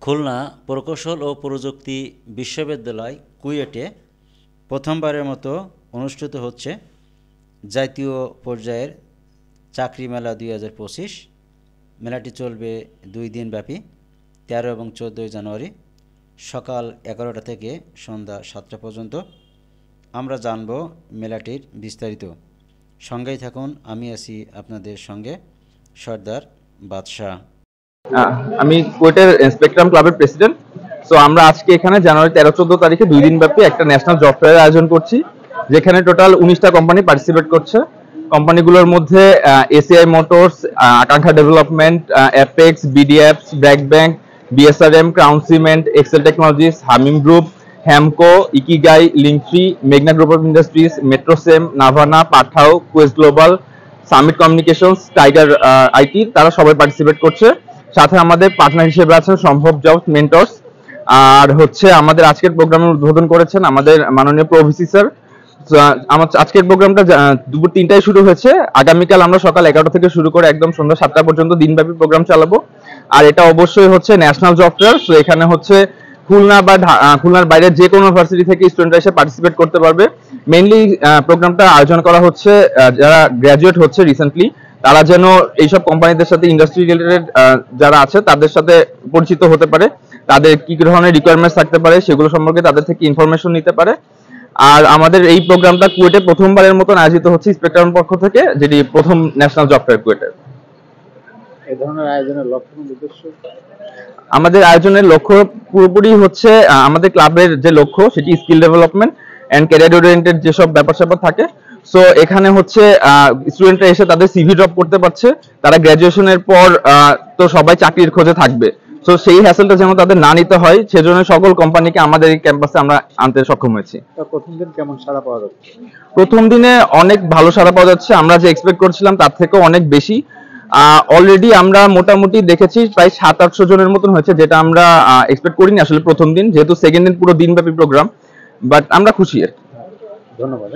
খুলনা প্রকৌশল ও প্রযুক্তি বিশ্ববিদ্যালয় কুয়েটে প্রথমবারের মতো অনুষ্ঠিত হচ্ছে জাতীয় পর্যায়ের চাকরি মেলা 2025। মেলাটি চলবে 2 দিনব্যাপী, 13 এবং 14 জানুয়ারি সকাল 11টা থেকে সন্ধ্যা 7টা পর্যন্ত। আমরা জানব মেলাটির বিস্তারিত। সঙ্গেই থাকুন, আমি আছি আপনাদের সঙ্গে সর্দার বাদশাহ। আমি কুয়েটের স্পেকট্রাম ক্লাবের প্রেসিডেন্ট। সো আমরা আজকে এখানে জানুয়ারি 13-14 তারিখে 2 দিন ব্যাপী একটা ন্যাশনাল জব ফেয়ার আয়োজন করছি, যেখানে টোটাল 19টা কোম্পানি পার্টিসিপেট করছে। কোম্পানিগুলোর মধ্যে ACI motors, Akanksha development, Apex, BDFS, BRAC bank, BSRM, crown cement, Excel technologies, Hamim group, Hamko, Ikigai, Linktree, মেঘনা group of industries, Metrocem, Navana, Pathao, Quest Global, Summit communications, Tiger IT, তারা সবাই participate করছে। সাথে আমাদের পার্টনার হিসেবে আছেন সম্ভব জবস মেন্টরস। আর হচ্ছে আমাদের আজকের প্রোগ্রামের উদ্বোধন করেছেন আমাদের মাননীয় প্রভিসি স্যার। আমার আজকের প্রোগ্রামটা দুপুর 3টায় শুরু হয়েছে। আগামীকাল আমরা সকাল 11টা থেকে শুরু করে একদম সন্ধ্যা 7টা পর্যন্ত দিনব্যাপী প্রোগ্রাম চালাবো। আর এটা অবশ্যই হচ্ছে ন্যাশনাল জব ফেয়ার। সো এখানে হচ্ছে খুলনা বা খুলনার বাইরে যে কোনো ইউনিভার্সিটি থেকে স্টুডেন্টরা এসে পার্টিসিপেট করতে পারবে। মেইনলি প্রোগ্রামটা আয়োজন করা হচ্ছে যারা গ্র্যাজুয়েট হচ্ছে রিসেন্টলি, তারা যেন এইসব কোম্পানিদের সাথে ইন্ডাস্ট্রি রিলেটেড যারা আছে তাদের সাথে পরিচিত হতে পারে, তাদের কি ধরনের রিকোয়ারমেন্টস থাকতে পারে সেগুলো সম্পর্কে তাদের থেকে ইনফরমেশন নিতে পারে। আর আমাদের এই প্রোগ্রামটা কুয়েটে প্রথমবারের মতন আয়োজিত হচ্ছে স্পেকট্রাম পক্ষ থেকে, যেটি প্রথম ন্যাশনাল জব ফেয়ার কুয়েটের। এই ধরনের আয়োজনের লক্ষ্য এবং উদ্দেশ্য? আমাদের আয়োজনের লক্ষ্য পুরোপুরি হচ্ছে আমাদের ক্লাবের যে লক্ষ্য সেটি skill development and career oriented যেসব ব্যাপার-স্যাপার থাকে। সো এখানে হচ্ছে স্টুডেন্টরা এসে তাদের সিভি ড্রপ করতে পারছে। তারা গ্র্যাজুয়েশনের পর তো সবাই চাকরির খোঁজে থাকবে, সো সেই হ্যাসেলটা যেন তাদের না নিতে হয় সেজন্য সকল কোম্পানিকে আমাদের এই ক্যাম্পাসে আমরা আনতে সক্ষম হয়েছি। প্রথম দিন কেমন সাড়া পাওয়া যাচ্ছে? প্রথম দিনে অনেক ভালো সাড়া পাওয়া যাচ্ছে। আমরা যে এক্সপেক্ট করছিলাম তার থেকেও অনেক বেশি। অলরেডি আমরা মোটামুটি দেখেছি প্রায় 700-800 জনের মতন হয়েছে, যেটা আমরা এক্সপেক্ট করিনি আসলে প্রথম দিন, যেহেতু সেকেন্ড দিন পুরো দিনব্যাপী প্রোগ্রাম। বাট আমরা খুশি। ধন্যবাদ।